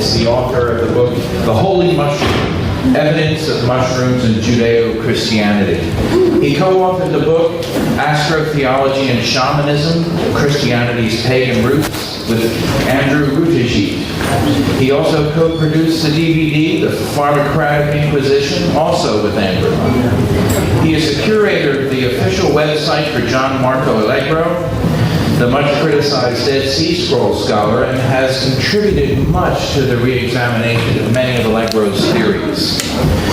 is the author of the book, The Holy Mushroom, Evidence of Mushrooms in Judeo-Christianity. He co-authored the book, Astrotheology and Shamanism, Christianity's Pagan Roots, with Andrew Rutejit. He also co-produced the DVD, The Pharmacratic Inquisition, also with Andrew. He is the curator of the official website for John Marco Allegro, the much-criticized Dead Sea Scrolls scholar, and has contributed much to the re-examination of many of Allegro's theories.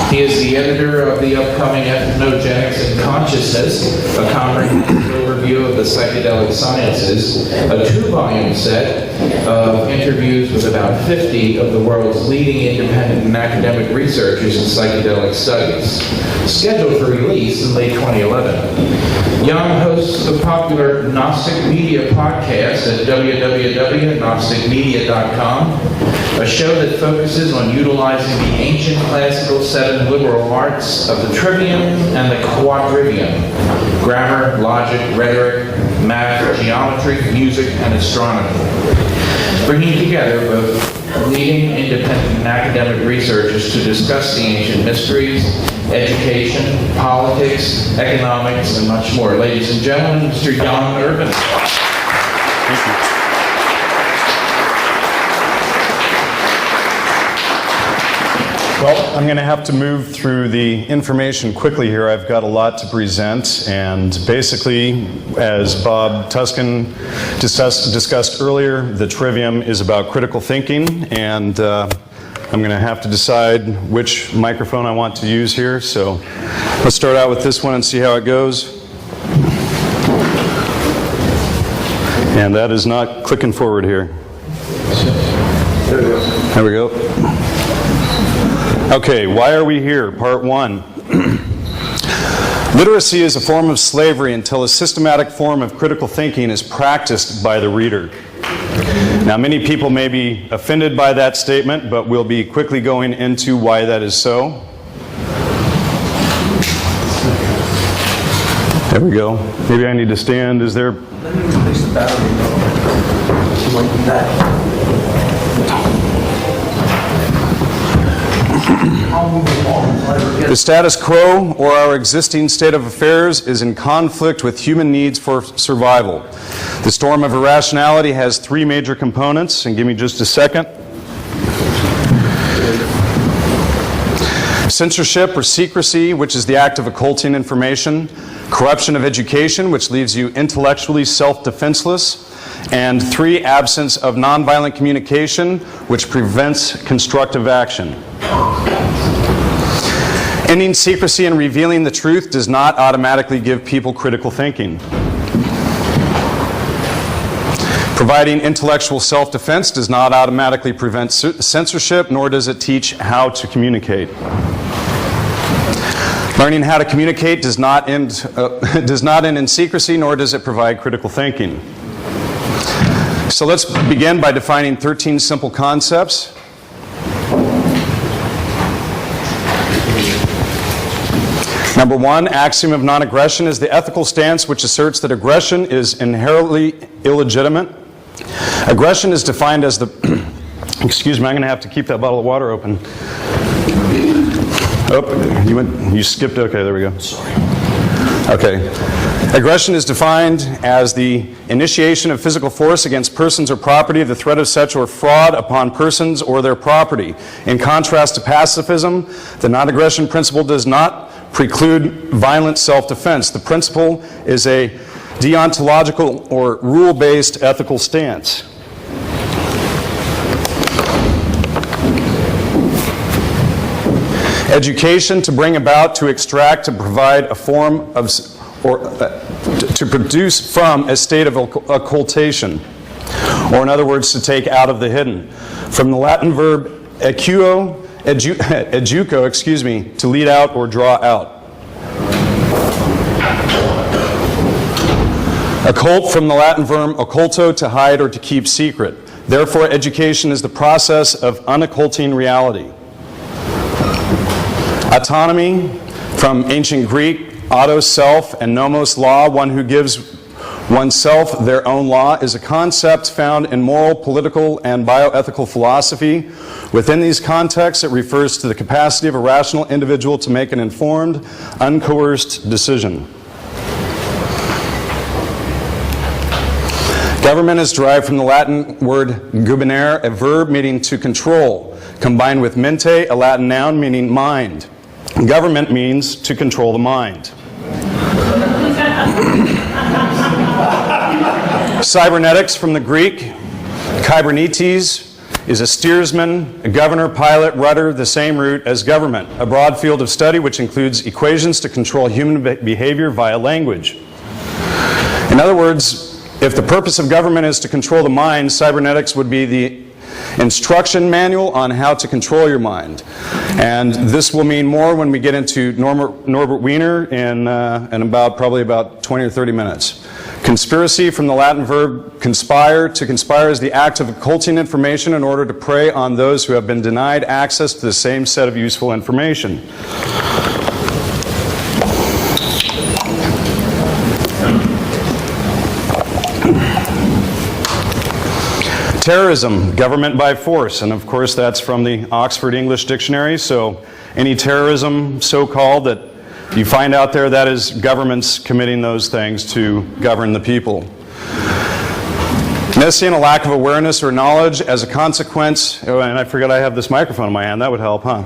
He is the editor of the upcoming Ethnogenetics and Consciousness, a comprehensive overview of the psychedelic sciences, a 2-volume set of interviews with about 50 of the world's leading independent and academic researchers in psychedelic studies, scheduled for release in late 2011. Jan hosts the popular Gnostic Media podcast at www.gnosticmedia.com, a show that focuses on utilizing the ancient classical 7 liberal arts of the Trivium and the Quadrivium: grammar, logic, rhetoric, math, geometry, music, and astronomy, bringing together both leading independent and academic researchers to discuss the ancient mysteries, education, politics, economics, and much more. Ladies and gentlemen, Mr. Jan Irvin. Thank you. Well, I'm going to have to move through the information quickly here. I've got a lot to present, and basically, as Bob Tuscan discussed earlier, the Trivium is about critical thinking, and I'm going to have to decide which microphone I want to use here. So let's start out with this one and see how it goes. And that is not clicking forward here. There we go. Okay, why are we here? Part 1. Literacy is a form of slavery until a systematic form of critical thinking is practiced by the reader. Now, many people may be offended by that statement, but we'll be quickly going into why that is so. There we go. Maybe I need to stand. Is there... Let me replace the battery. Like that. The status quo, or our existing state of affairs, is in conflict with human needs for survival. The storm of irrationality has 3 major components, and give me just a second. Censorship or secrecy, which is the act of occulting information. Corruption of education, which leaves you intellectually self-defenseless. And 3, absence of nonviolent communication, which prevents constructive action. Ending secrecy and revealing the truth does not automatically give people critical thinking. Providing intellectual self-defense does not automatically prevent censorship, nor does it teach how to communicate. Learning how to communicate does not end in secrecy, nor does it provide critical thinking. So let's begin by defining 13 simple concepts. Number 1, axiom of non-aggression is the ethical stance which asserts that aggression is inherently illegitimate. Aggression is defined as the... Excuse me, I'm going to have to keep that bottle of water open. Oh, you skipped. Okay, there we go. Sorry. Okay. Aggression is defined as the initiation of physical force against persons or property, the threat of such or fraud upon persons or their property. In contrast to pacifism, the non-aggression principle does not preclude violent self-defense. The principle is a deontological or rule-based ethical stance. Education to bring about, to extract, to provide a form of, to produce from a state of occultation, or in other words, to take out of the hidden. From the Latin verb educo, to lead out or draw out. Occult from the Latin verb occulto, to hide or to keep secret. Therefore, education is the process of unocculting reality. Autonomy, from ancient Greek, autos, self, and nomos, law, one who gives oneself, their own law, is a concept found in moral, political, and bioethical philosophy. Within these contexts, it refers to the capacity of a rational individual to make an informed, uncoerced decision. Government is derived from the Latin word gubernare, a verb meaning to control, combined with mente, a Latin noun meaning mind. Government means to control the mind. Cybernetics from the Greek, kybernetes, is a steersman, a governor, pilot, rudder, the same root as government, a broad field of study which includes equations to control human behavior via language. In other words, if the purpose of government is to control the mind, cybernetics would be the instruction manual on how to control your mind. And this will mean more when we get into Norbert Wiener in probably about 20 or 30 minutes. Conspiracy from the Latin verb conspire. To conspire is the act of occulting information in order to prey on those who have been denied access to the same set of useful information. Terrorism, government by force, and of course that's from the Oxford English Dictionary, so any terrorism, so-called, that you find out there, that is governments committing those things to govern the people. Missing, a lack of awareness or knowledge as a consequence, oh, and I forgot I have this microphone in my hand, that would help, huh?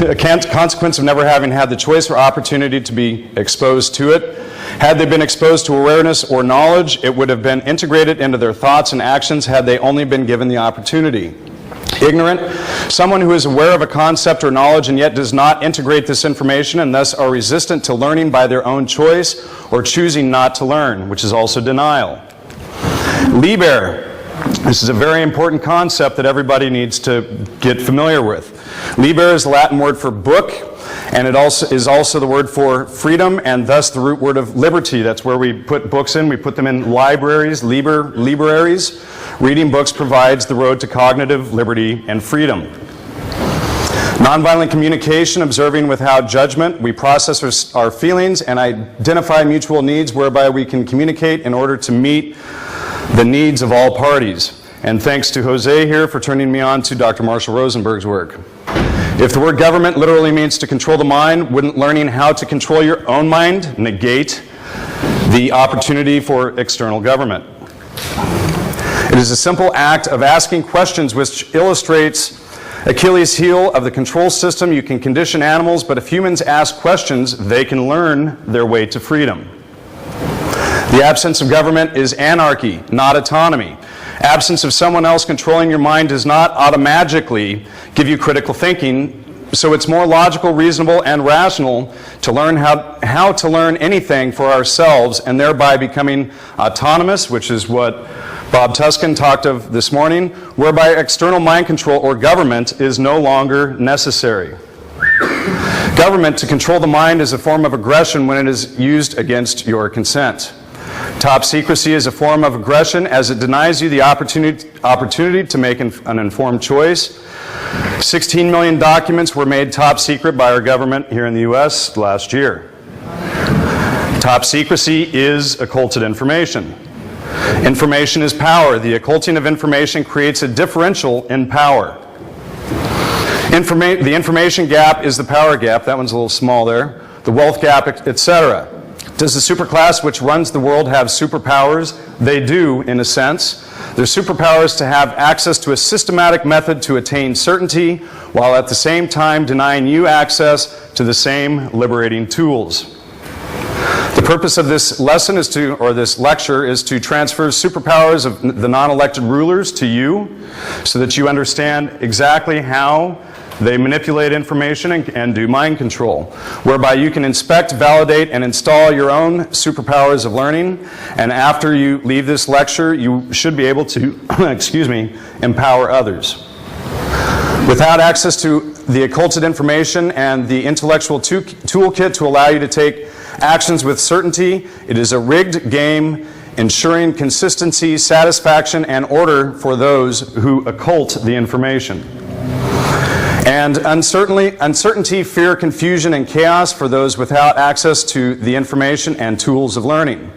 A consequence of never having had the choice or opportunity to be exposed to it. Had they been exposed to awareness or knowledge, it would have been integrated into their thoughts and actions had they only been given the opportunity. Ignorant, someone who is aware of a concept or knowledge and yet does not integrate this information and thus are resistant to learning by their own choice or choosing not to learn, which is also denial. Liber, this is a very important concept that everybody needs to get familiar with. Liber is the Latin word for book, and it also is also the word for freedom, and thus the root word of liberty. That's where we put books in. We put them in libraries, libraries. Reading books provides the road to cognitive liberty and freedom. Nonviolent communication, observing without judgment. We process our feelings and identify mutual needs whereby we can communicate in order to meet the needs of all parties. And thanks to Jose here for turning me on to Dr. Marshall Rosenberg's work. If the word government literally means to control the mind, wouldn't learning how to control your own mind negate the opportunity for external government? It is a simple act of asking questions which illustrates Achilles' heel of the control system. You can condition animals, but if humans ask questions, they can learn their way to freedom. The absence of government is anarchy, not autonomy. Absence of someone else controlling your mind does not automatically give you critical thinking, so it's more logical, reasonable, and rational to learn how to learn anything for ourselves and thereby becoming autonomous, which is what Bob Tuskin talked of this morning, whereby external mind control or government is no longer necessary. Government to control the mind is a form of aggression when it is used against your consent. Top secrecy is a form of aggression as it denies you the opportunity to make an informed choice. 16 million documents were made top secret by our government here in the U.S. last year. Top secrecy is occulted information. Information is power. The occulting of information creates a differential in power. The information gap is the power gap. That one's a little small there. The wealth gap, etc. Does the superclass which runs the world have superpowers? They do, in a sense. Their superpowers to have access to a systematic method to attain certainty, while at the same time denying you access to the same liberating tools. The purpose of this lesson is this lecture is to transfer superpowers of the non-elected rulers to you, so that you understand exactly how they manipulate information and do mind control, whereby you can inspect, validate, and install your own superpowers of learning. And after you leave this lecture, you should be able to, empower others. Without access to the occulted information and the intellectual toolkit to allow you to take actions with certainty, it is a rigged game ensuring consistency, satisfaction, and order for those who occult the information. And uncertainty, fear, confusion, and chaos for those without access to the information and tools of learning.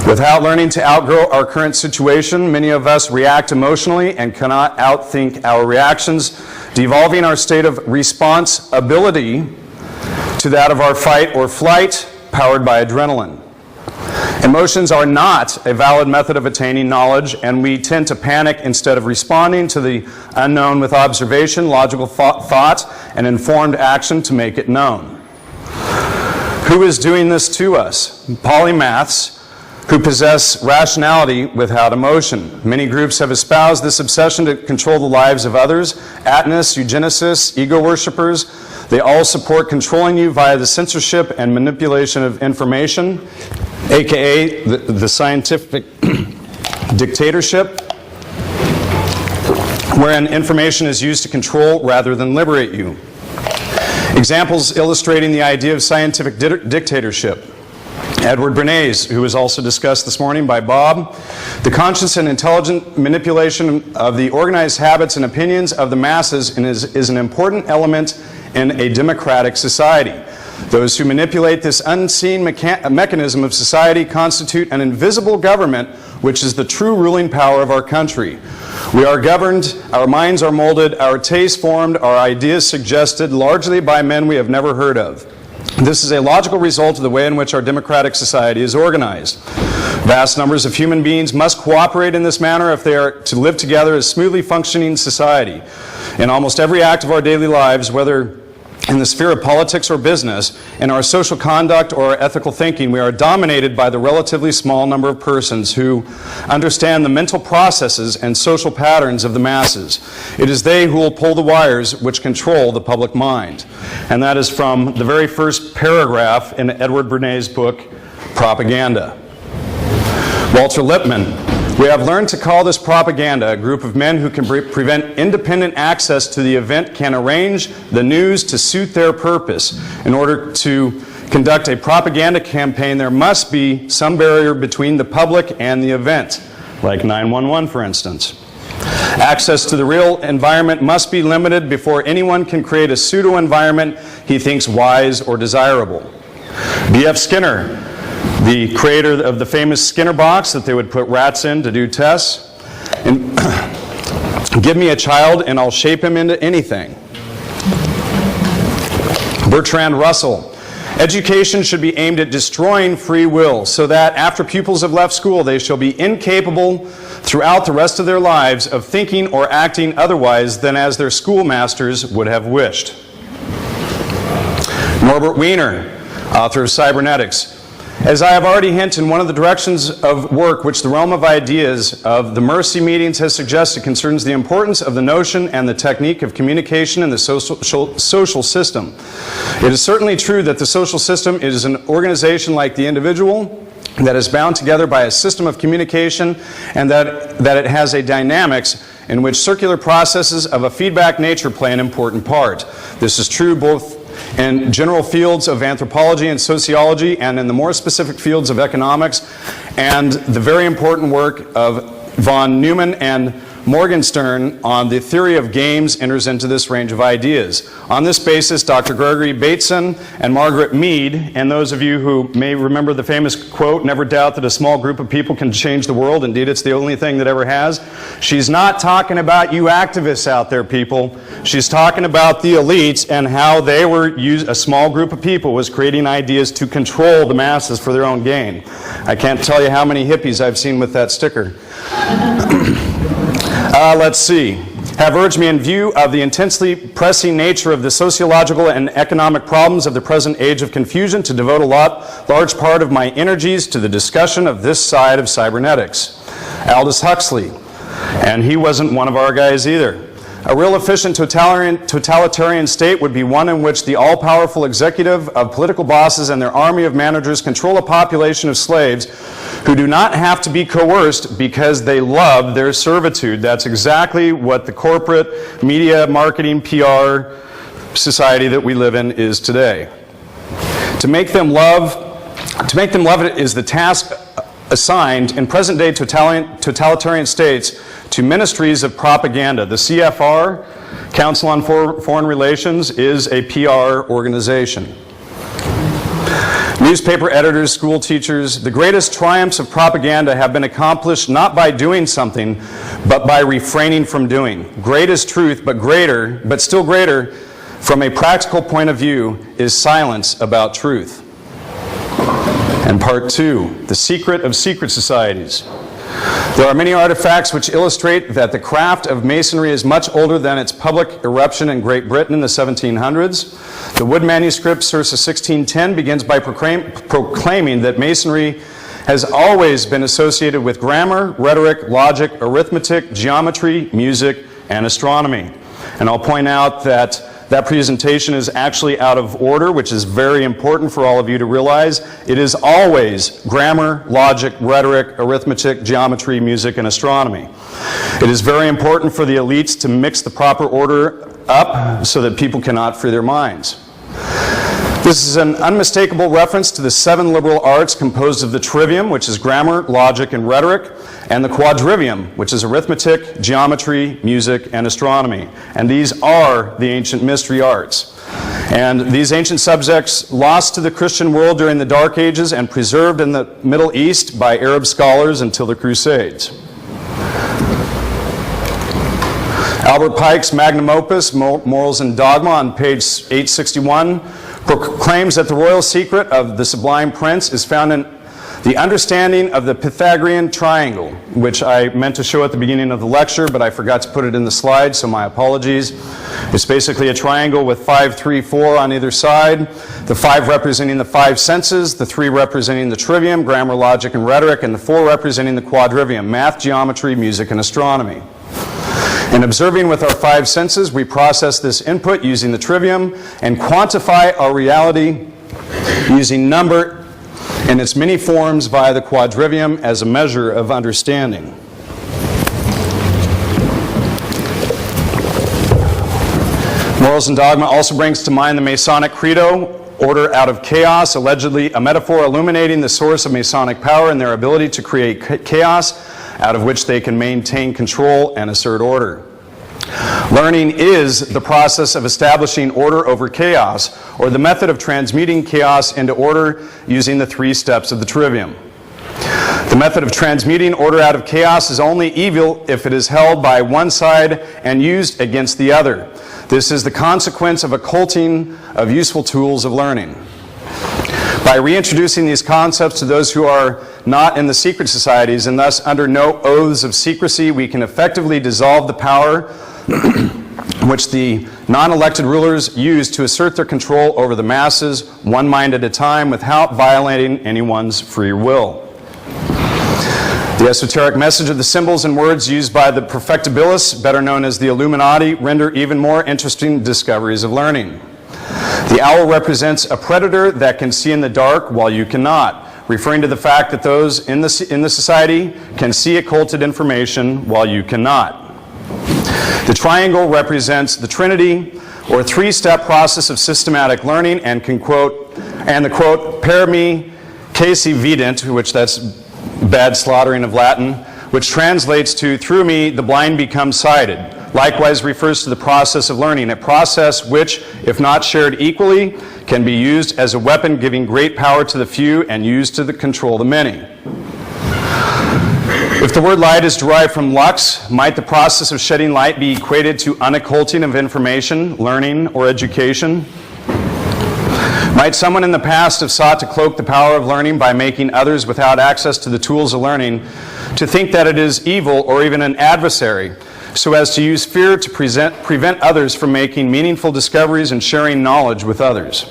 Without learning to outgrow our current situation, many of us react emotionally and cannot outthink our reactions, devolving our state of responsibility to that of our fight or flight, powered by adrenaline. Emotions are not a valid method of attaining knowledge, and we tend to panic instead of responding to the unknown with observation, logical thought, and informed action to make it known. Who is doing this to us? Polymaths who possess rationality without emotion. Many groups have espoused this obsession to control the lives of others. Atonists, eugenicists, ego worshippers, they all support controlling you via the censorship and manipulation of information, aka the scientific dictatorship, wherein information is used to control rather than liberate you. Examples illustrating the idea of scientific dictatorship. Edward Bernays, who was also discussed this morning by Bob. The conscious and intelligent manipulation of the organized habits and opinions of the masses is an important element in a democratic society. Those who manipulate this unseen mechanism of society constitute an invisible government, which is the true ruling power of our country. We are governed, our minds are molded, our tastes formed, our ideas suggested, largely by men we have never heard of. This is a logical result of the way in which our democratic society is organized. Vast numbers of human beings must cooperate in this manner if they are to live together as smoothly functioning society. In almost every act of our daily lives, whether in the sphere of politics or business, in our social conduct or our ethical thinking, we are dominated by the relatively small number of persons who understand the mental processes and social patterns of the masses. It is they who will pull the wires which control the public mind. And that is from the very first paragraph in Edward Bernays' book, Propaganda. Walter Lippmann. We have learned to call this propaganda. A group of men who can prevent independent access to the event can arrange the news to suit their purpose. In order to conduct a propaganda campaign, there must be some barrier between the public and the event, like 911, for instance. Access to the real environment must be limited before anyone can create a pseudo-environment he thinks wise or desirable. B.F. Skinner, the creator of the famous Skinner box that they would put rats in to do tests. And give me a child and I'll shape him into anything. Bertrand Russell. Education should be aimed at destroying free will so that after pupils have left school they shall be incapable throughout the rest of their lives of thinking or acting otherwise than as their schoolmasters would have wished. Norbert Wiener, author of Cybernetics. As I have already hinted, one of the directions of work which the realm of ideas of the Mercy meetings has suggested concerns the importance of the notion and the technique of communication in the social system. It is certainly true that the social system is an organization like the individual that is bound together by a system of communication, and that it has a dynamics in which circular processes of a feedback nature play an important part. This is true both in general fields of anthropology and sociology and in the more specific fields of economics, and the very important work of von Neumann and Morgenstern on the theory of games enters into this range of ideas. On this basis, Dr. Gregory Bateson and Margaret Mead, and those of you who may remember the famous quote, "Never doubt that a small group of people can change the world. Indeed, it's the only thing that ever has." She's not talking about you activists out there, people. She's talking about the elites and how they were a small group of people was creating ideas to control the masses for their own gain. I can't tell you how many hippies I've seen with that sticker. Let's see. Have urged me in view of the intensely pressing nature of the sociological and economic problems of the present age of confusion to devote a large part of my energies to the discussion of this side of cybernetics. Aldous Huxley, and he wasn't one of our guys either. A real efficient totalitarian state would be one in which the all-powerful executive of political bosses and their army of managers control a population of slaves who do not have to be coerced because they love their servitude. That's exactly what the corporate media, marketing, PR society that we live in is today. To make them love it is the task assigned in present-day totalitarian states to ministries of propaganda. The CFR, Council on Foreign Relations, is a PR organization. Newspaper editors, school teachers, the greatest triumphs of propaganda have been accomplished not by doing something, but by refraining from doing. Great is truth, but still greater, from a practical point of view, is silence about truth. And part 2, the secret of secret societies. There are many artifacts which illustrate that the craft of Masonry is much older than its public eruption in Great Britain in the 1700s. The Wood manuscript, circa 1610, begins by proclaiming that Masonry has always been associated with grammar, rhetoric, logic, arithmetic, geometry, music, and astronomy. And I'll point out that that presentation is actually out of order, which is very important for all of you to realize. It is always grammar, logic, rhetoric, arithmetic, geometry, music, and astronomy. It is very important for the elites to mix the proper order up so that people cannot free their minds. This is an unmistakable reference to the 7 liberal arts composed of the Trivium, which is grammar, logic, and rhetoric, and the Quadrivium, which is arithmetic, geometry, music, and astronomy. And these are the ancient mystery arts. And these ancient subjects lost to the Christian world during the Dark Ages and preserved in the Middle East by Arab scholars until the Crusades. Albert Pike's magnum opus, Morals and Dogma, on page 861, proclaims that the royal secret of the Sublime Prince is found in the understanding of the Pythagorean triangle, which I meant to show at the beginning of the lecture, but I forgot to put it in the slide, so my apologies. It's basically a triangle with 5, 3, 4 on either side, the 5 representing the 5 senses, the 3 representing the trivium, grammar, logic, and rhetoric, and the 4 representing the quadrivium, math, geometry, music, and astronomy. In observing with our 5 senses, we process this input using the trivium and quantify our reality using number in its many forms via the quadrivium as a measure of understanding. Morals and Dogma also brings to mind the Masonic Credo, order out of chaos, allegedly a metaphor illuminating the source of Masonic power and their ability to create chaos, out of which they can maintain control and assert order. Learning is the process of establishing order over chaos, or the method of transmuting chaos into order using the 3 steps of the trivium. The method of transmuting order out of chaos is only evil if it is held by one side and used against the other. This is the consequence of occulting of useful tools of learning. By reintroducing these concepts to those who are not in the secret societies and thus under no oaths of secrecy, we can effectively dissolve the power which the non-elected rulers use to assert their control over the masses, one mind at a time, without violating anyone's free will. The esoteric message of the symbols and words used by the perfectibilists, better known as the Illuminati, render even more interesting discoveries of learning. The owl represents a predator that can see in the dark while you cannot, referring to the fact that those in the society can see occulted information while you cannot. The triangle represents the Trinity, or 3-step process of systematic learning, and the quote, per me caesi vident, which that's bad slaughtering of Latin, which translates to, through me the blind become sighted. Likewise refers to the process of learning, a process which, if not shared equally, can be used as a weapon giving great power to the few and used to control the many. If the word light is derived from lux, might the process of shedding light be equated to unocculting of information, learning, or education? Might someone in the past have sought to cloak the power of learning by making others without access to the tools of learning to think that it is evil or even an adversary, so as to use fear to prevent others from making meaningful discoveries and sharing knowledge with others?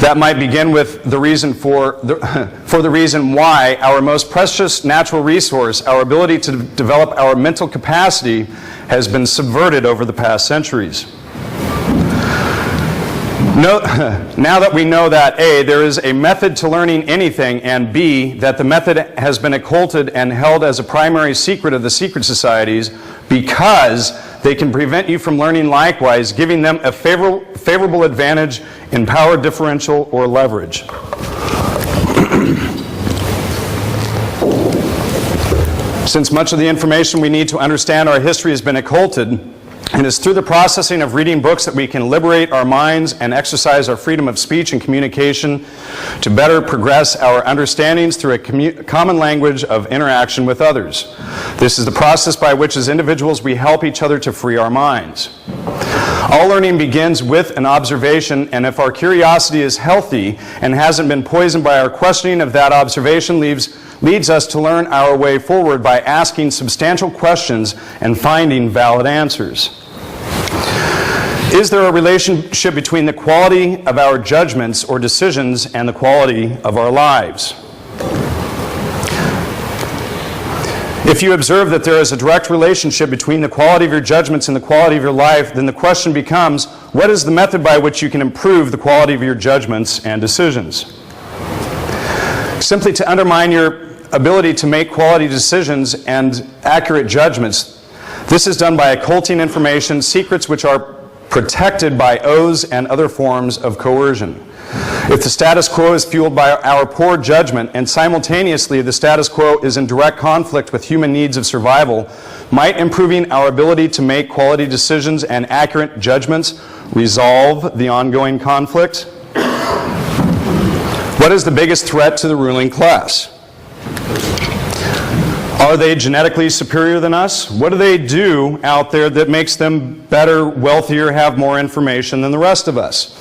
That might begin with the reason for the reason why our most precious natural resource, our ability to develop our mental capacity, has been subverted over the past centuries. Now that we know that A, there is a method to learning anything, and B, that the method has been occulted and held as a primary secret of the secret societies because they can prevent you from learning likewise, giving them a favorable advantage in power differential or leverage. Since much of the information we need to understand our history has been occulted, It is through the processing of reading books that we can liberate our minds and exercise our freedom of speech and communication to better progress our understandings through a common language of interaction with others. This is the process by which as individuals we help each other to free our minds. All learning begins with an observation, and if our curiosity is healthy and hasn't been poisoned by our questioning of that observation, leads us to learn our way forward by asking substantial questions and finding valid answers. Is there a relationship between the quality of our judgments or decisions and the quality of our lives? If you observe that there is a direct relationship between the quality of your judgments and the quality of your life, then the question becomes, what is the method by which you can improve the quality of your judgments and decisions? Simply to undermine your ability to make quality decisions and accurate judgments, this is done by occulting information, secrets which are protected by oaths and other forms of coercion. If the status quo is fueled by our poor judgment, and simultaneously the status quo is in direct conflict with human needs of survival, might improving our ability to make quality decisions and accurate judgments resolve the ongoing conflict? What is the biggest threat to the ruling class? Are they genetically superior than us? What do they do out there that makes them better, wealthier, have more information than the rest of us?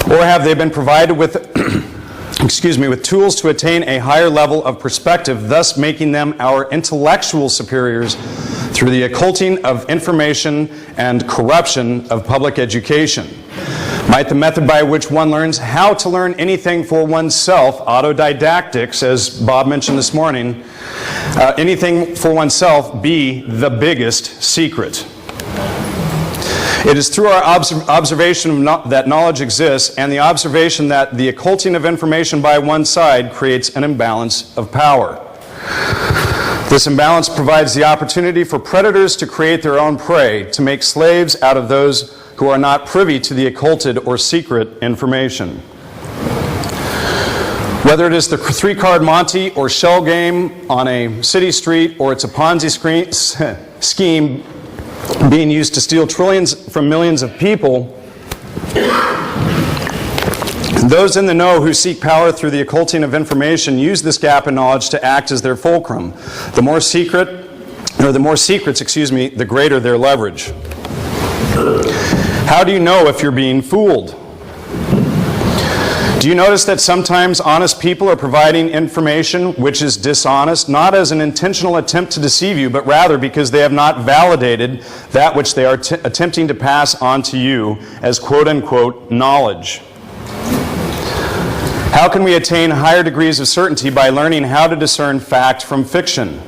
Or have they been provided with, with tools to attain a higher level of perspective, thus making them our intellectual superiors through the occulting of information and corruption of public education? Might the method by which one learns how to learn anything for oneself, autodidactics, as Bob mentioned this morning, anything for oneself, be the biggest secret? It is through our observation that knowledge exists and the observation that the occulting of information by one side creates an imbalance of power. This imbalance provides the opportunity for predators to create their own prey, to make slaves out of those who are not privy to the occulted or secret information. Whether it is the three-card Monte or shell game on a city street, or it's a Ponzi scheme being used to steal trillions from millions of people, those in the know who seek power through the occulting of information use this gap in knowledge to act as their fulcrum. The more secrets, the greater their leverage. How do you know if you're being fooled? Do you notice that sometimes honest people are providing information which is dishonest, not as an intentional attempt to deceive you, but rather because they have not validated that which they are attempting to pass on to you as quote-unquote knowledge? How can we attain higher degrees of certainty by learning how to discern fact from fiction?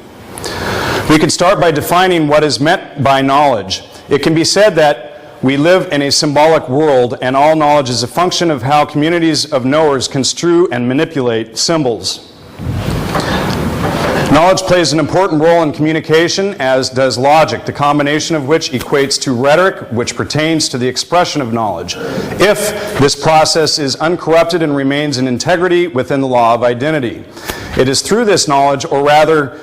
We can start by defining what is meant by knowledge. It can be said that we live in a symbolic world, and all knowledge is a function of how communities of knowers construe and manipulate symbols. Knowledge plays an important role in communication, as does logic, the combination of which equates to rhetoric, which pertains to the expression of knowledge, if this process is uncorrupted and remains in integrity within the law of identity. It is through this knowledge, or rather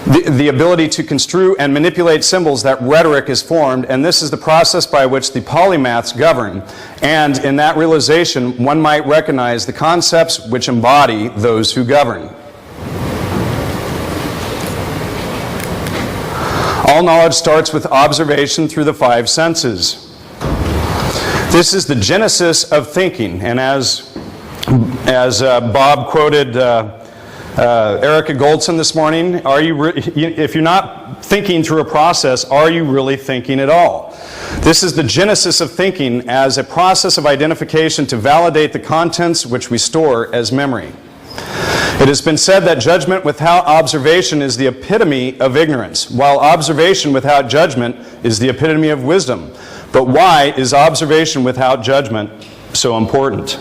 the ability to construe and manipulate symbols, that rhetoric is formed, and this is the process by which the polymaths govern. And in that realization, one might recognize the concepts which embody those who govern. All knowledge starts with observation through the five senses. This is the genesis of thinking, and as Bob quoted Erica Goldson this morning, if you're not thinking through a process, are you really thinking at all? This is the genesis of thinking as a process of identification to validate the contents which we store as memory. It has been said that judgment without observation is the epitome of ignorance, while observation without judgment is the epitome of wisdom. But why is observation without judgment so important?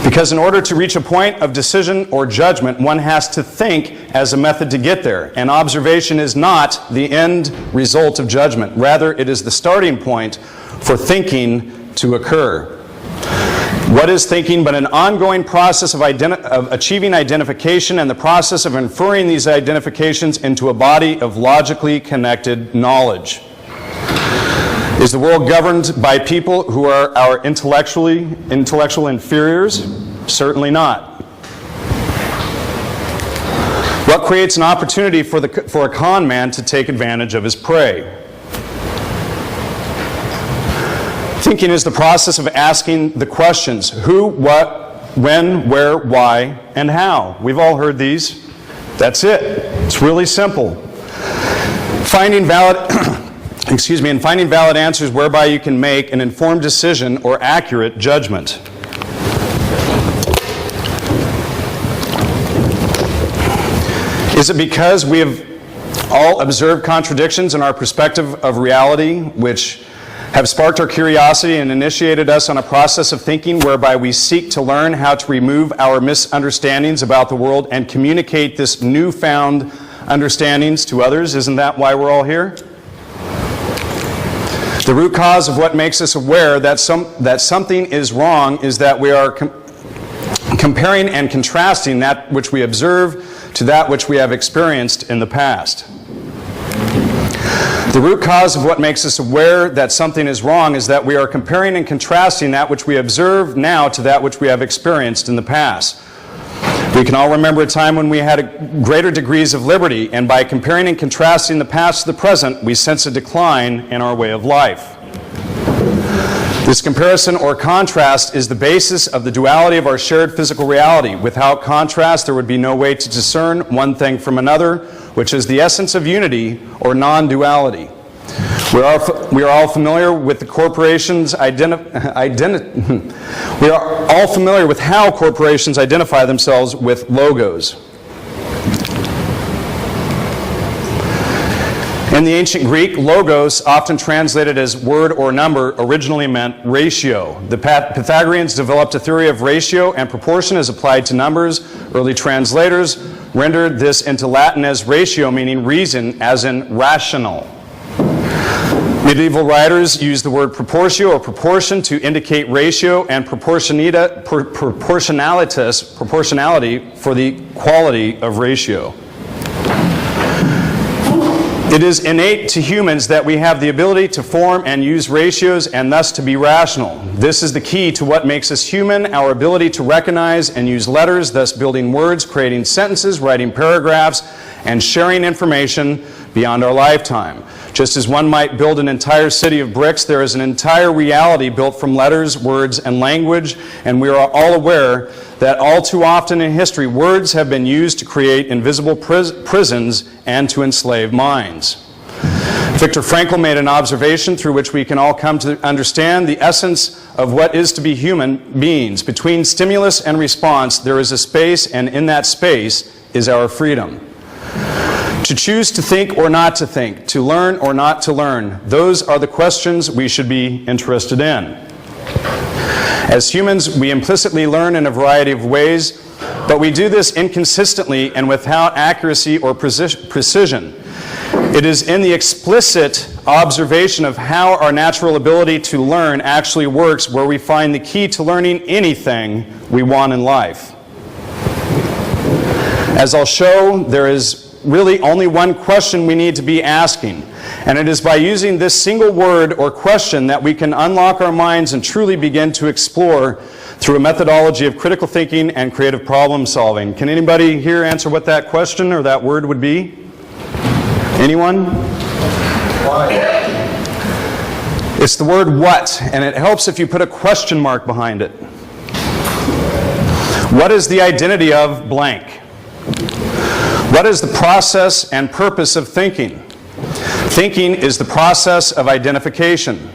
Because in order to reach a point of decision or judgment, one has to think as a method to get there. And observation is not the end result of judgment. Rather, it is the starting point for thinking to occur. What is thinking but an ongoing process of achieving identification and the process of inferring these identifications into a body of logically connected knowledge? Is the world governed by people who are our intellectual inferiors? Certainly not. What creates an opportunity for a con man to take advantage of his prey? Thinking is the process of asking the questions who, what, when, where, why, and how. We've all heard these. That's it. It's really simple. Finding valid answers whereby you can make an informed decision or accurate judgment. Is it because we have all observed contradictions in our perspective of reality, which have sparked our curiosity and initiated us on a process of thinking whereby we seek to learn how to remove our misunderstandings about the world and communicate this newfound understandings to others? Isn't that why we're all here? The root cause of what makes us aware that something is wrong is that we are comparing and contrasting that which we observe to that which we have experienced in the past. The root cause of what makes us aware that something is wrong is that we are comparing and contrasting that which we observe now to that which we have experienced in the past. We can all remember a time when we had greater degrees of liberty, and by comparing and contrasting the past to the present, we sense a decline in our way of life. This comparison or contrast is the basis of the duality of our shared physical reality. Without contrast, there would be no way to discern one thing from another, which is the essence of unity or non-duality. We are all familiar with the corporations we are all familiar with how corporations identify themselves with logos. In the ancient Greek, logos, often translated as word or number, originally meant ratio. The Pythagoreans developed a theory of ratio and proportion as applied to numbers. Early translators rendered this into Latin as ratio, meaning reason, as in rational. Medieval writers used the word proportio or proportion to indicate ratio and proportionality for the quality of ratio. It is innate to humans that we have the ability to form and use ratios and thus to be rational. This is the key to what makes us human, our ability to recognize and use letters, thus building words, creating sentences, writing paragraphs, and sharing information beyond our lifetime. Just as one might build an entire city of bricks, there is an entire reality built from letters, words, and language, and we are all aware that all too often in history, words have been used to create invisible prisons and to enslave minds. Viktor Frankl made an observation through which we can all come to understand the essence of what is to be human beings. Between stimulus and response, there is a space, and in that space is our freedom. To choose to think or not to think, to learn or not to learn, those are the questions we should be interested in. As humans, we implicitly learn in a variety of ways, but we do this inconsistently and without accuracy or precision. It is in the explicit observation of how our natural ability to learn actually works where we find the key to learning anything we want in life. As I'll show, there is really only one question we need to be asking, and it is by using this single word or question that we can unlock our minds and truly begin to explore through a methodology of critical thinking and creative problem solving. Can anybody here answer what that question or that word would be? Anyone? Why? It's the word what, and it helps if you put a question mark behind it. What is the identity of blank? What is the process and purpose of thinking? Thinking is the process of identification.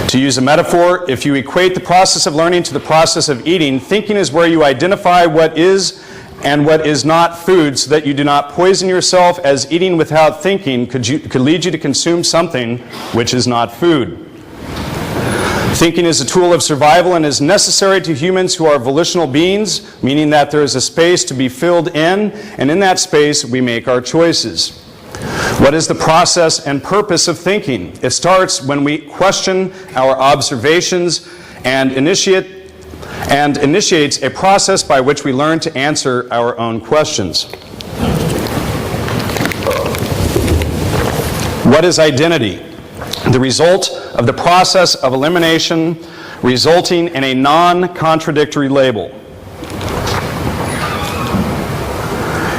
To use a metaphor, if you equate the process of learning to the process of eating, thinking is where you identify what is and what is not food so that you do not poison yourself, as eating without thinking could lead you to consume something which is not food. Thinking is a tool of survival and is necessary to humans who are volitional beings, meaning that there is a space to be filled in, and in that space we make our choices. What is the process and purpose of thinking? It starts when we question our observations and initiates a process by which we learn to answer our own questions. What is identity? The result of the process of elimination resulting in a non-contradictory label.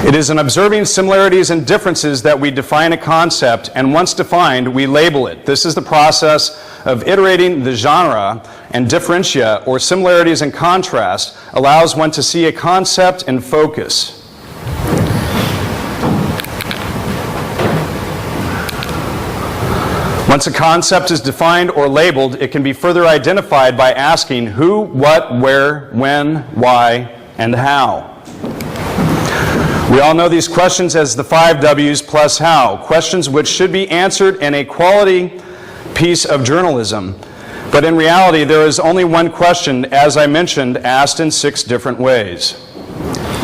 It is in observing similarities and differences that we define a concept, and once defined, we label it. This is the process of iterating the genre, and differentia, or similarities and contrast, allows one to see a concept in focus. Once a concept is defined or labeled, it can be further identified by asking who, what, where, when, why, and how. We all know these questions as the 5 W's plus how, questions which should be answered in a quality piece of journalism. But in reality, there is only one question, as I mentioned, asked in 6 different ways.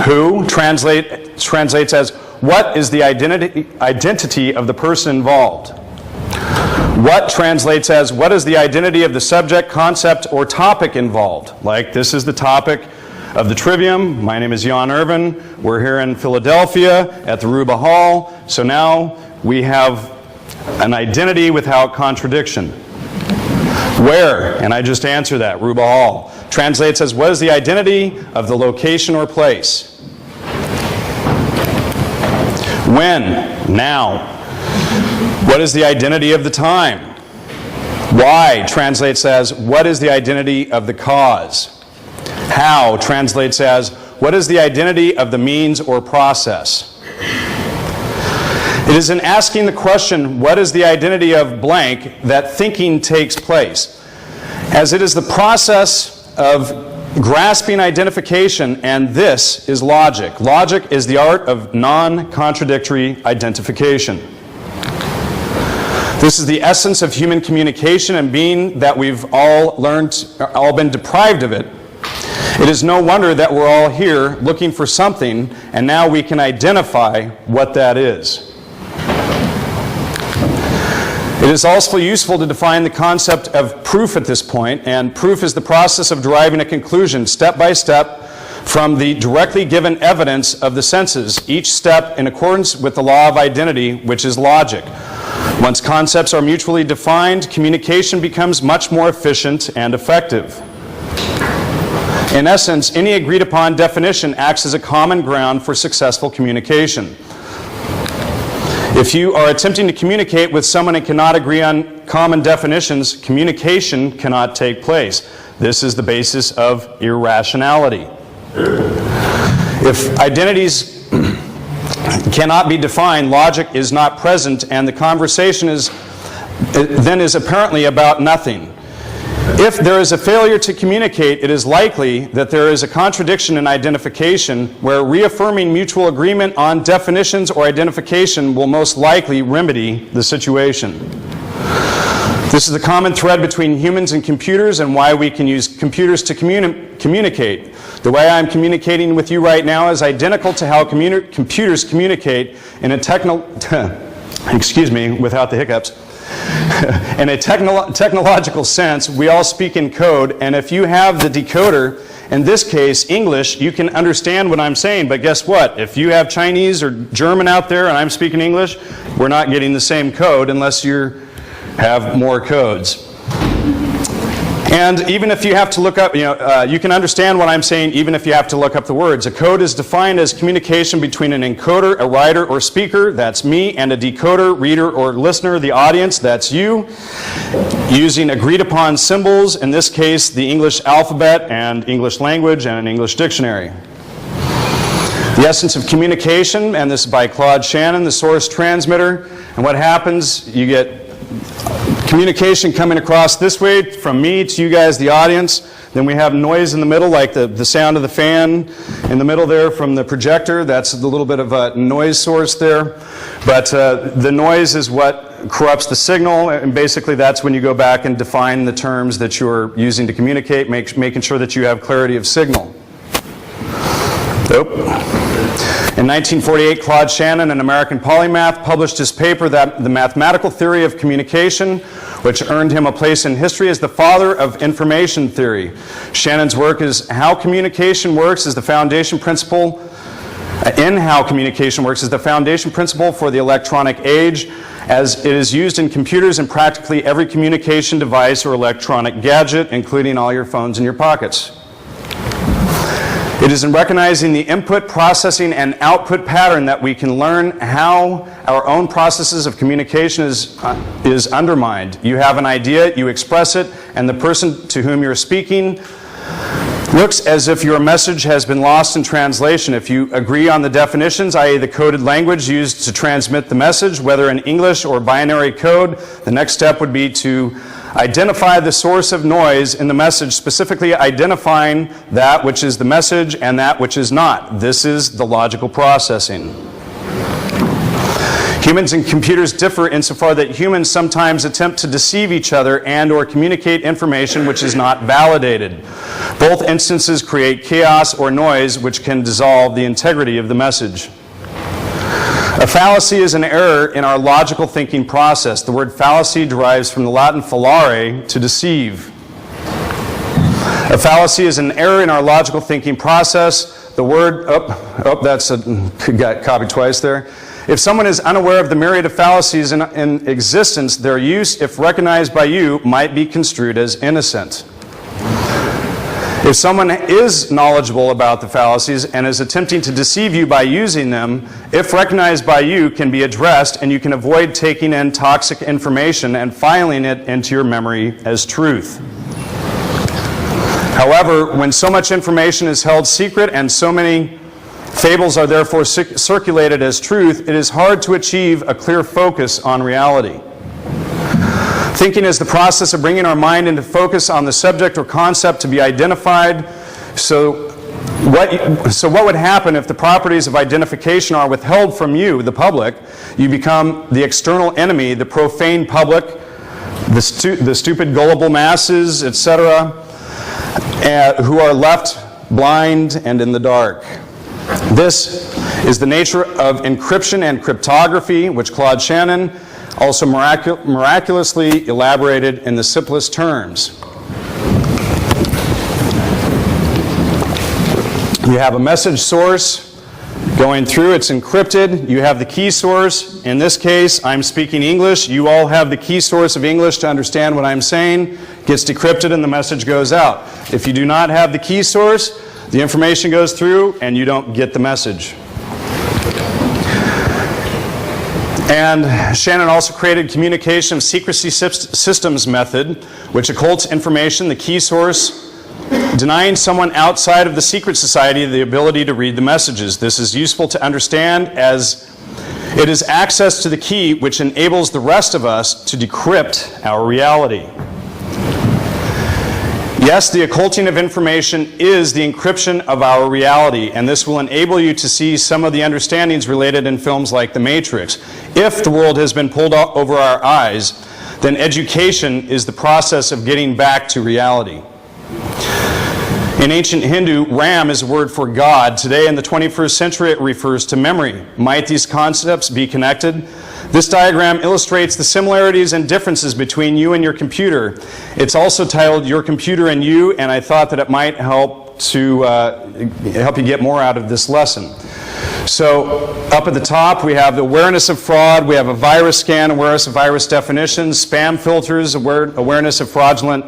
Who translates as what is the identity of the person involved? What translates as what is the identity of the subject, concept, or topic involved? Like, this is the topic of the Trivium. My name is Irvin. We're here in Philadelphia at the Ruba Hall. So now we have an identity without contradiction. Where? And I just answer that, Ruba Hall. Translates as what is the identity of the location or place? When? Now. What is the identity of the time? Why translates as what is the identity of the cause? How translates as what is the identity of the means or process? It is in asking the question, what is the identity of blank, that thinking takes place. As it is the process of grasping identification, and this is logic. Logic is the art of non-contradictory identification. This is the essence of human communication, and being that we've all been deprived of it, it is no wonder that we're all here looking for something, and now we can identify what that is. It is also useful to define the concept of proof at this point, and proof is the process of deriving a conclusion step by step from the directly given evidence of the senses, each step in accordance with the law of identity, which is logic. Once concepts are mutually defined, communication becomes much more efficient and effective. In essence, any agreed upon definition acts as a common ground for successful communication. If you are attempting to communicate with someone and cannot agree on common definitions, communication cannot take place. This is the basis of irrationality. If identities cannot be defined, logic is not present, and the conversation is apparently about nothing. If there is a failure to communicate, it is likely that there is a contradiction in identification, where reaffirming mutual agreement on definitions or identification will most likely remedy the situation. This is the common thread between humans and computers, and why we can use computers to communicate. The way I'm communicating with you right now is identical to how computers communicate in a excuse me, without the hiccups. In a technological sense, we all speak in code, and if you have the decoder, in this case, English, you can understand what I'm saying, but guess what? If you have Chinese or German out there and I'm speaking English, we're not getting the same code unless you have more codes. And even if you have to look up, you can understand what I'm saying even if you have to look up the words. A code is defined as communication between an encoder, a writer or speaker, that's me, and a decoder, reader or listener, the audience, that's you, using agreed upon symbols, in this case the English alphabet and English language and an English dictionary. The essence of communication, and this is by Claude Shannon, the source transmitter, and what happens, you get communication coming across this way from me to you guys, the audience. Then we have noise in the middle, like the sound of the fan in the middle there from the projector. That's a little bit of a noise source there. But the noise is what corrupts the signal, and basically that's when you go back and define the terms that you're using to communicate, making sure that you have clarity of signal. Nope. In 1948, Claude Shannon, an American polymath, published his paper, The Mathematical Theory of Communication, which earned him a place in history as the father of information theory. Shannon's work is How Communication Works is the foundation principle for the electronic age, as it is used in computers and practically every communication device or electronic gadget, including all your phones in your pockets. It is in recognizing the input, processing, and output pattern that we can learn how our own processes of communication is undermined. You have an idea, you express it, and the person to whom you're speaking looks as if your message has been lost in translation. If you agree on the definitions, i.e. the coded language used to transmit the message, whether in English or binary code, the next step would be to identify the source of noise in the message, specifically identifying that which is the message and that which is not. This is the logical processing. Humans and computers differ insofar that humans sometimes attempt to deceive each other and or communicate information which is not validated. Both instances create chaos or noise which can dissolve the integrity of the message. A fallacy is an error in our logical thinking process. The word fallacy derives from the Latin fallare, to deceive. A fallacy is an error in our logical thinking process. The word, got copied twice there. If someone is unaware of the myriad of fallacies in existence, their use, if recognized by you, might be construed as innocent. If someone is knowledgeable about the fallacies and is attempting to deceive you by using them, if recognized by you, can be addressed, and you can avoid taking in toxic information and filing it into your memory as truth. However, when so much information is held secret and so many fables are therefore circulated as truth, it is hard to achieve a clear focus on reality. Thinking is the process of bringing our mind into focus on the subject or concept to be identified. So what would happen if the properties of identification are withheld from you, the public? You become the external enemy, the profane public, the stupid, gullible masses, etc., who are left blind and in the dark. This is the nature of encryption and cryptography, which Claude Shannon also miraculously elaborated in the simplest terms. You have a message source going through, it's encrypted. You have the key source. In this case, I'm speaking English. You all have the key source of English to understand what I'm saying. Gets decrypted and the message goes out. If you do not have the key source, the information goes through and you don't get the message. And Shannon also created communication secrecy systems method, which occults information, the key source, denying someone outside of the secret society the ability to read the messages. This is useful to understand as it is access to the key which enables the rest of us to decrypt our reality. Yes, the occulting of information is the encryption of our reality, and this will enable you to see some of the understandings related in films like The Matrix. If the world has been pulled over our eyes, then education is the process of getting back to reality. In ancient Hindu, Ram is a word for God. Today, in the 21st century, it refers to memory. Might these concepts be connected? This diagram illustrates the similarities and differences between you and your computer. It's also titled Your Computer and You, and I thought that it might help to help you get more out of this lesson. So up at the top, we have the awareness of fraud. We have a virus scan, awareness of virus definitions, spam filters, awareness of fraudulent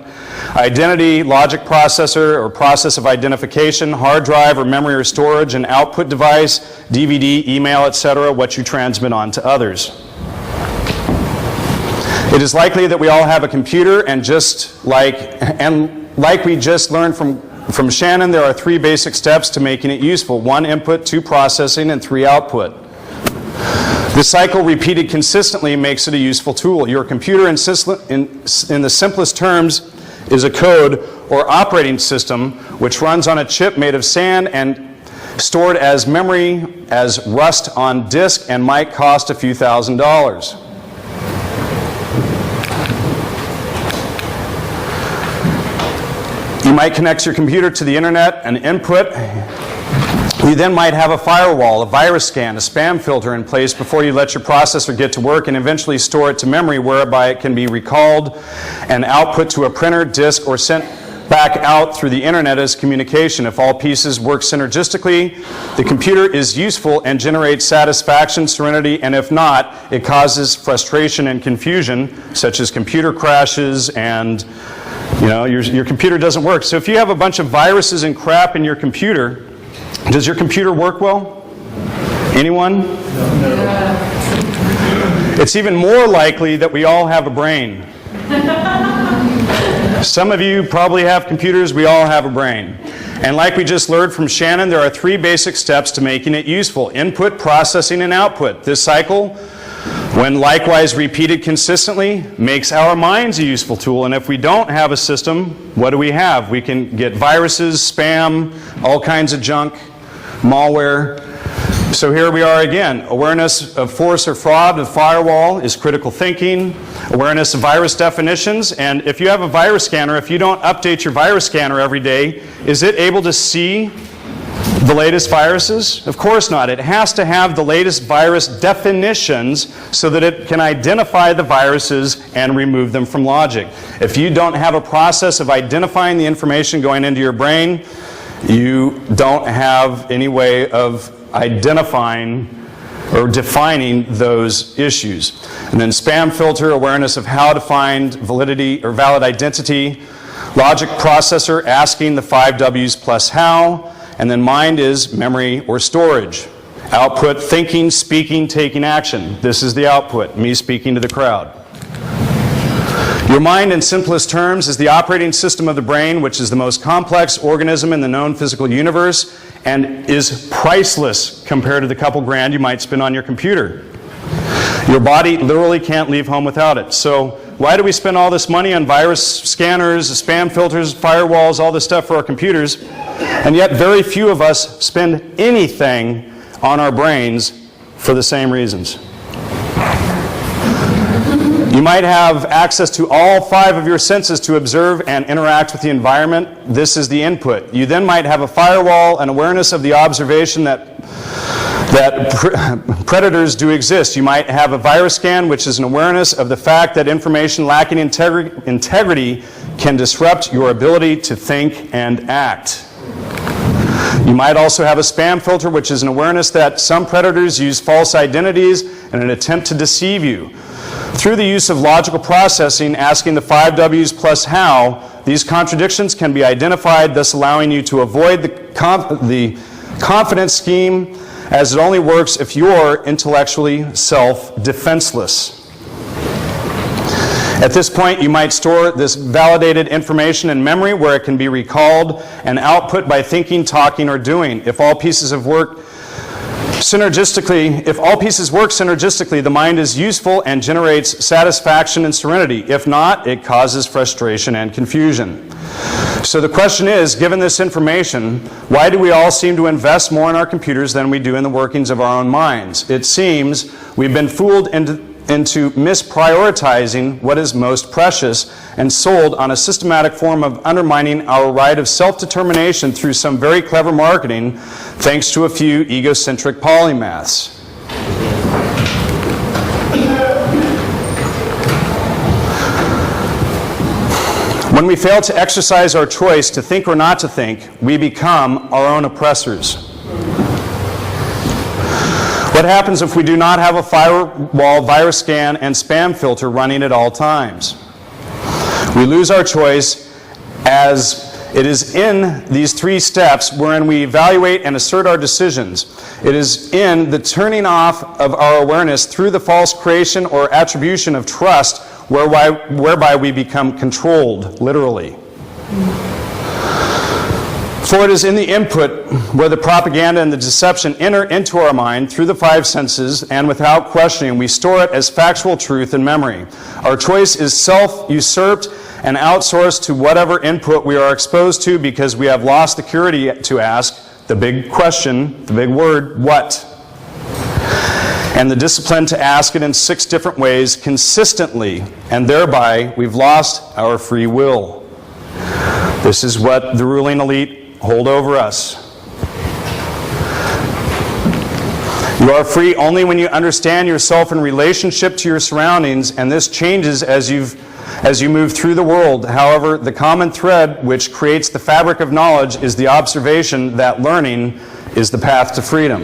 identity, logic processor or process of identification, hard drive or memory or storage, an output device, DVD, email, etc., what you transmit on to others. It is likely that we all have a computer, and like we just learned from Shannon, there are 3 basic steps to making it useful: 1 input, 2 processing, and 3 output. This cycle repeated consistently makes it a useful tool. Your computer, in the simplest terms, is a code or operating system which runs on a chip made of sand and stored as memory as rust on disk and might cost a few $1,000s. You might connect your computer to the internet, an input, You then might have a firewall, a virus scan, a spam filter in place before you let your processor get to work and eventually store it to memory, whereby it can be recalled and output to a printer, disk, or sent back out through the internet as communication. If all pieces work synergistically, the computer is useful and generates satisfaction, serenity, and if not, it causes frustration and confusion, such as computer crashes and your computer doesn't work. So if you have a bunch of viruses and crap in your computer, does your computer work well? Anyone? No. It's even more likely that we all have a brain. Some of you probably have computers, we all have a brain. And like we just learned from Shannon, there are 3 basic steps to making it useful: input, processing, and output. This cycle, when likewise repeated consistently, makes our minds a useful tool. And if we don't have a system, what do we have? We can get viruses, spam, all kinds of junk, malware. So here we are again. Awareness of force or fraud, the firewall, is critical thinking. Awareness of virus definitions. And if you have a virus scanner, if you don't update your virus scanner every day, is it able to see the latest viruses? Of course not. It has to have the latest virus definitions so that it can identify the viruses and remove them from logic. If you don't have a process of identifying the information going into your brain, you don't have any way of identifying or defining those issues. And then spam filter, awareness of how to find validity or valid identity. Logic processor, asking the 5 W's plus how. And then mind is memory or storage. Output, thinking, speaking, taking action. This is the output, me speaking to the crowd. Your mind, in simplest terms, is the operating system of the brain, which is the most complex organism in the known physical universe and is priceless compared to the couple grand you might spend on your computer. Your body literally can't leave home without it. So why do we spend all this money on virus scanners, spam filters, firewalls, all this stuff for our computers, and yet very few of us spend anything on our brains for the same reasons? You might have access to all 5 of your senses to observe and interact with the environment. This is the input. You then might have a firewall, an awareness of the observation that predators do exist. You might have a virus scan, which is an awareness of the fact that information lacking integrity can disrupt your ability to think and act. You might also have a spam filter, which is an awareness that some predators use false identities in an attempt to deceive you. Through the use of logical processing, asking the 5 W's plus how, these contradictions can be identified, thus allowing you to avoid the confidence scheme, as it only works if you're intellectually self-defenseless. At this point, you might store this validated information in memory where it can be recalled and output by thinking, talking, or doing. If all pieces work synergistically, the mind is useful and generates satisfaction and serenity. If not, it causes frustration and confusion. So the question is, given this information, why do we all seem to invest more in our computers than we do in the workings of our own minds? It seems we've been fooled into misprioritizing what is most precious and sold on a systematic form of undermining our right of self-determination through some very clever marketing, thanks to a few egocentric polymaths. When we fail to exercise our choice to think or not to think, we become our own oppressors. What happens if we do not have a firewall, virus scan, and spam filter running at all times? We lose our choice, as it is in these 3 steps wherein we evaluate and assert our decisions. It is in the turning off of our awareness through the false creation or attribution of trust whereby we become controlled, literally. For it is in the input where the propaganda and the deception enter into our mind through the 5 senses, and without questioning, we store it as factual truth in memory. Our choice is self-usurped and outsourced to whatever input we are exposed to, because we have lost the curiosity to ask the big question, the big word, what? And the discipline to ask it in 6 different ways consistently, and thereby we've lost our free will. This is what the ruling elite hold over us. You are free only when you understand yourself in relationship to your surroundings, and this changes as you move through the world. However, the common thread which creates the fabric of knowledge is the observation that learning is the path to freedom.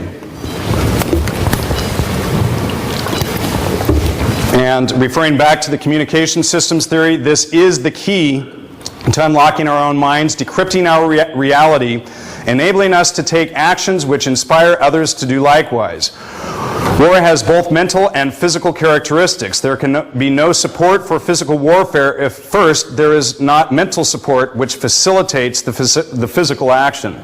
And referring back to the communication systems theory, this is the key to unlocking our own minds, decrypting our reality, enabling us to take actions which inspire others to do likewise. War has both mental and physical characteristics. There can be no support for physical warfare if first there is not mental support which facilitates the physical action.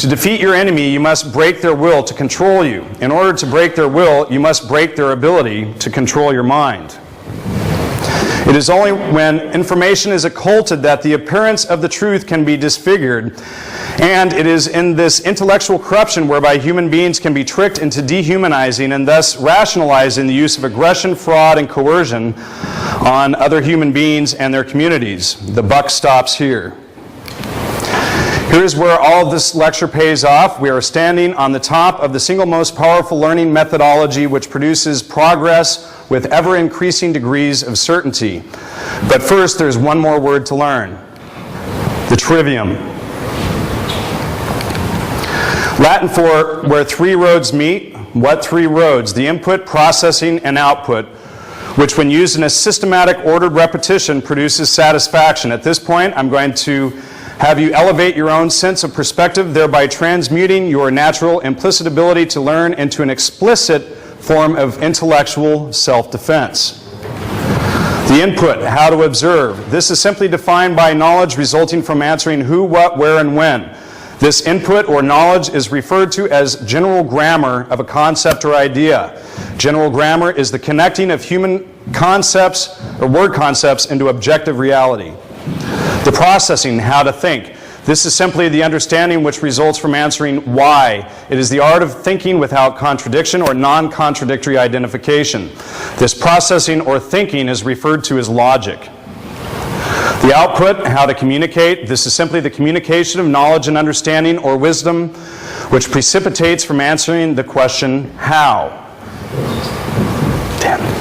To defeat your enemy, you must break their will to control you. In order to break their will, you must break their ability to control your mind. It is only when information is occulted that the appearance of the truth can be disfigured, and it is in this intellectual corruption whereby human beings can be tricked into dehumanizing and thus rationalizing the use of aggression, fraud, and coercion on other human beings and their communities. The buck stops here. Here's where all of this lecture pays off. We are standing on the top of the single most powerful learning methodology which produces progress with ever-increasing degrees of certainty. But first, there's one more word to learn: the trivium. Latin for where three roads meet. What three roads? The input, processing, and output, which when used in a systematic, ordered repetition produces satisfaction. At this point, I'm going to have you elevate your own sense of perspective, thereby transmuting your natural implicit ability to learn into an explicit form of intellectual self-defense. The input, how to observe. This is simply defined by knowledge resulting from answering who, what, where, and when. This input or knowledge is referred to as general grammar of a concept or idea. General grammar is the connecting of human concepts or word concepts into objective reality. The processing, how to think. This is simply the understanding which results from answering why. It is the art of thinking without contradiction or non-contradictory identification. This processing or thinking is referred to as logic. The output, how to communicate. This is simply the communication of knowledge and understanding or wisdom which precipitates from answering the question, how? Damn it.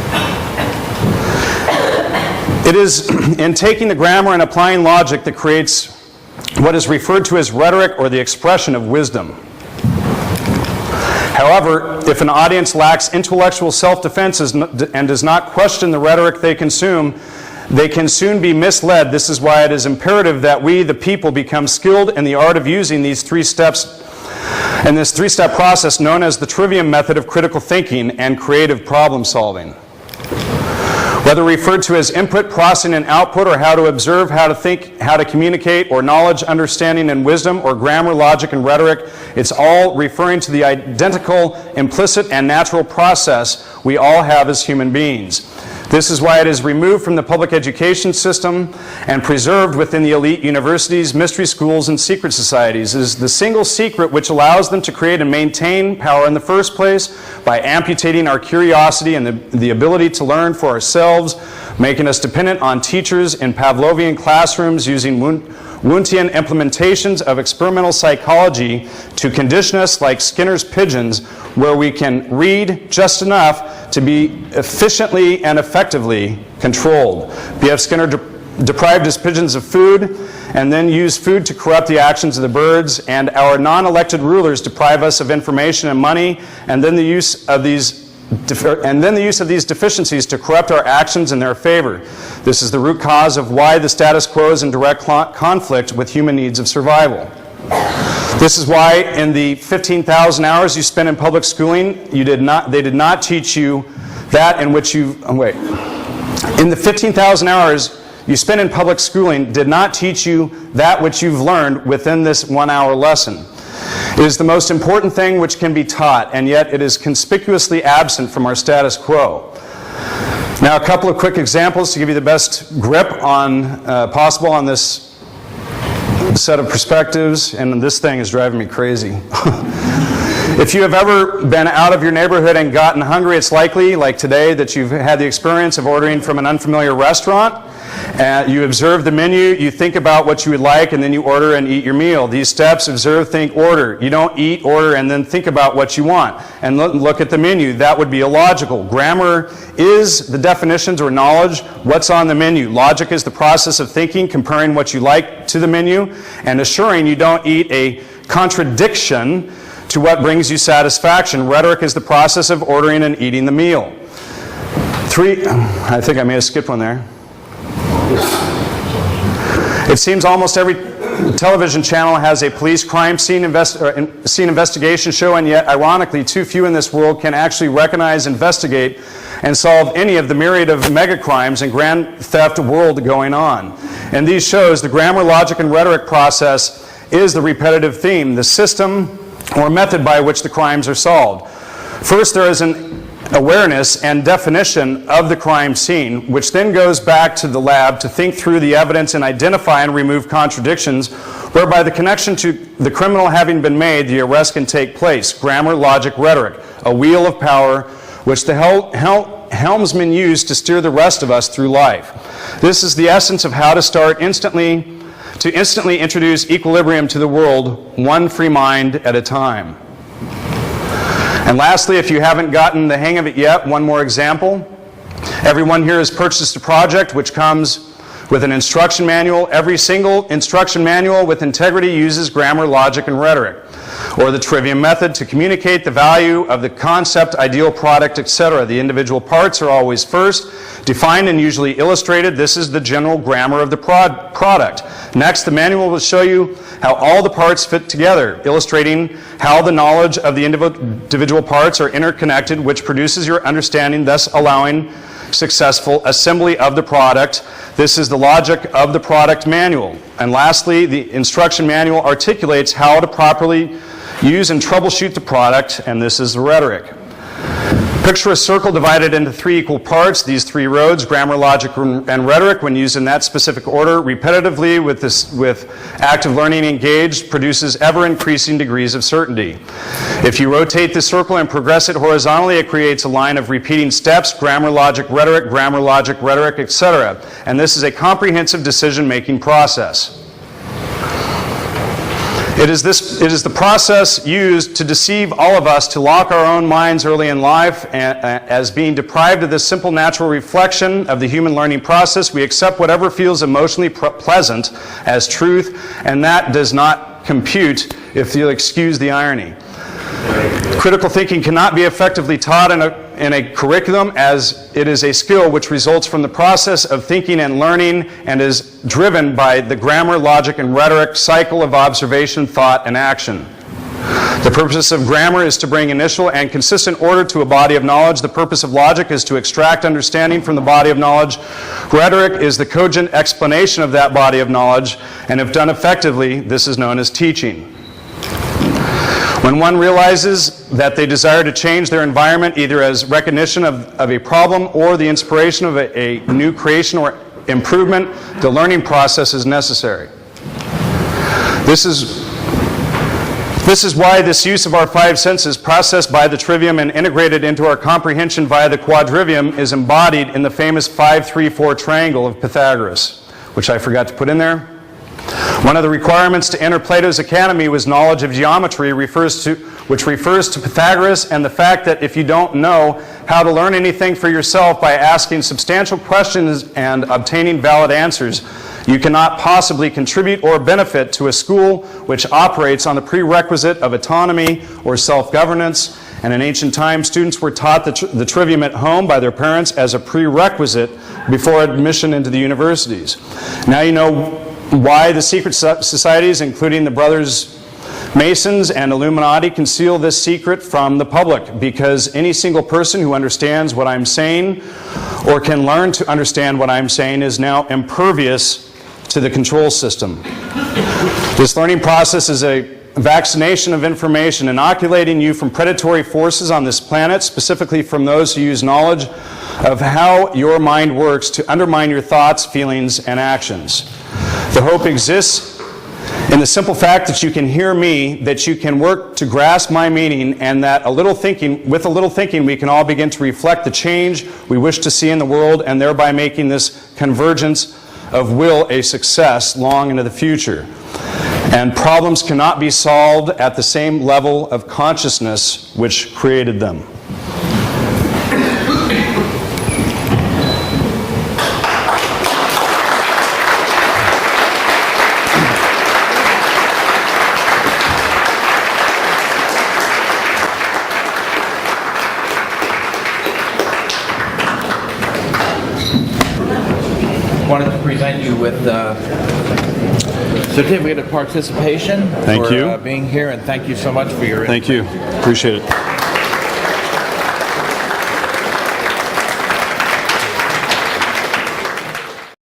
It is in taking the grammar and applying logic that creates what is referred to as rhetoric or the expression of wisdom. However, if an audience lacks intellectual self-defense and does not question the rhetoric they consume, they can soon be misled. This is why it is imperative that we, the people, become skilled in the art of using these three steps and this three-step process known as the Trivium method of critical thinking and creative problem solving. Whether referred to as input, processing, and output, or how to observe, how to think, how to communicate, or knowledge, understanding, and wisdom, or grammar, logic, and rhetoric, it's all referring to the identical, implicit, and natural process we all have as human beings. This is why it is removed from the public education system and preserved within the elite universities, mystery schools, and secret societies. It is the single secret which allows them to create and maintain power in the first place by amputating our curiosity and the ability to learn for ourselves, making us dependent on teachers in Pavlovian classrooms using Wundtian implementations of experimental psychology to condition us like Skinner's pigeons, where we can read just enough to be efficiently and effectively controlled. B.F. Skinner deprived his pigeons of food and then used food to corrupt the actions of the birds, and our non-elected rulers deprive us of information and money, and then the use of these deficiencies to corrupt our actions in their favor. This is the root cause of why the status quo is in direct conflict with human needs of survival. This is why in the 15,000 hours you spent in public schooling, they did not teach you that in which in the 15,000 hours you spent in public schooling did not teach you that which you've learned within this 1 hour lesson. It is the most important thing which can be taught, and yet it is conspicuously absent from our status quo. Now, a couple of quick examples to give you the best grip possible on this set of perspectives, and this thing is driving me crazy. If you have ever been out of your neighborhood and gotten hungry, it's likely, like today, that you've had the experience of ordering from an unfamiliar restaurant. You observe the menu, you think about what you would like, and then you order and eat your meal. These steps: observe, think, order. You don't eat, order, and then think about what you want. And look at the menu. That would be illogical. Grammar is the definitions or knowledge, what's on the menu. Logic is the process of thinking, comparing what you like to the menu, and assuring you don't eat a contradiction to what brings you satisfaction. Rhetoric is the process of ordering and eating the meal. I think I may have skipped one there. It seems almost every television channel has a police crime scene investigation show, and yet, ironically, too few in this world can actually recognize, investigate, and solve any of the myriad of mega crimes and grand theft world going on. In these shows, the grammar, logic, and rhetoric process is the repetitive theme, the system or method by which the crimes are solved. First, there is an awareness and definition of the crime scene, which then goes back to the lab to think through the evidence and identify and remove contradictions, whereby the connection to the criminal having been made, the arrest can take place. Grammar, logic, rhetoric, a wheel of power which the helmsman used to steer the rest of us through life. This is the essence of how to instantly introduce equilibrium to the world, one free mind at a time. And lastly, if you haven't gotten the hang of it yet, one more example. Everyone here has purchased a project which comes with an instruction manual. Every single instruction manual with integrity uses grammar, logic, and rhetoric, or the Trivium method, to communicate the value of the concept, ideal product, etc. The individual parts are always first, defined and usually illustrated. This is the general grammar of the product. Next, the manual will show you how all the parts fit together, illustrating how the knowledge of the individual parts are interconnected, which produces your understanding, thus allowing successful assembly of the product. This is the logic of the product manual. And lastly, the instruction manual articulates how to properly use and troubleshoot the product, and this is the rhetoric. Picture a circle divided into 3 equal parts. These 3 roads, grammar, logic, and rhetoric, when used in that specific order, repetitively with active learning engaged, produces ever-increasing degrees of certainty. If you rotate the circle and progress it horizontally, it creates a line of repeating steps: grammar, logic, rhetoric, etc. And this is a comprehensive decision-making process. It is the process used to deceive all of us, to lock our own minds early in life as being deprived of this simple natural reflection of the human learning process. We accept whatever feels emotionally pleasant as truth, and that does not compute, if you'll excuse the irony. Critical thinking cannot be effectively taught in a curriculum, as it is a skill which results from the process of thinking and learning, and is driven by the grammar, logic, and rhetoric cycle of observation, thought, and action. The purpose of grammar is to bring initial and consistent order to a body of knowledge. The purpose of logic is to extract understanding from the body of knowledge. Rhetoric is the cogent explanation of that body of knowledge, and if done effectively, this is known as teaching. When one realizes that they desire to change their environment, either as recognition of a problem or the inspiration of a new creation or improvement, the learning process is necessary. This is why this use of our 5 senses, processed by the Trivium and integrated into our comprehension via the Quadrivium, is embodied in the famous 5-3-4 triangle of Pythagoras, which I forgot to put in there. One of the requirements to enter Plato's Academy was knowledge of geometry, which refers to Pythagoras and the fact that if you don't know how to learn anything for yourself by asking substantial questions and obtaining valid answers, you cannot possibly contribute or benefit to a school which operates on the prerequisite of autonomy or self-governance. And in ancient times, students were taught the Trivium at home by their parents as a prerequisite before admission into the universities. Now you know why the secret societies, including the Brothers Masons and Illuminati, conceal this secret from the public, because any single person who understands what I'm saying or can learn to understand what I'm saying is now impervious to the control system. This learning process is a vaccination of information, inoculating you from predatory forces on this planet, specifically from those who use knowledge of how your mind works to undermine your thoughts, feelings, and actions. The hope exists in the simple fact that you can hear me, that you can work to grasp my meaning, and that with a little thinking, we can all begin to reflect the change we wish to see in the world, and thereby making this convergence of will a success long into the future. And problems cannot be solved at the same level of consciousness which created them. Wanted to present you with the certificate of participation. Thank you. For being here, and thank you so much for your Thank you. Appreciate it.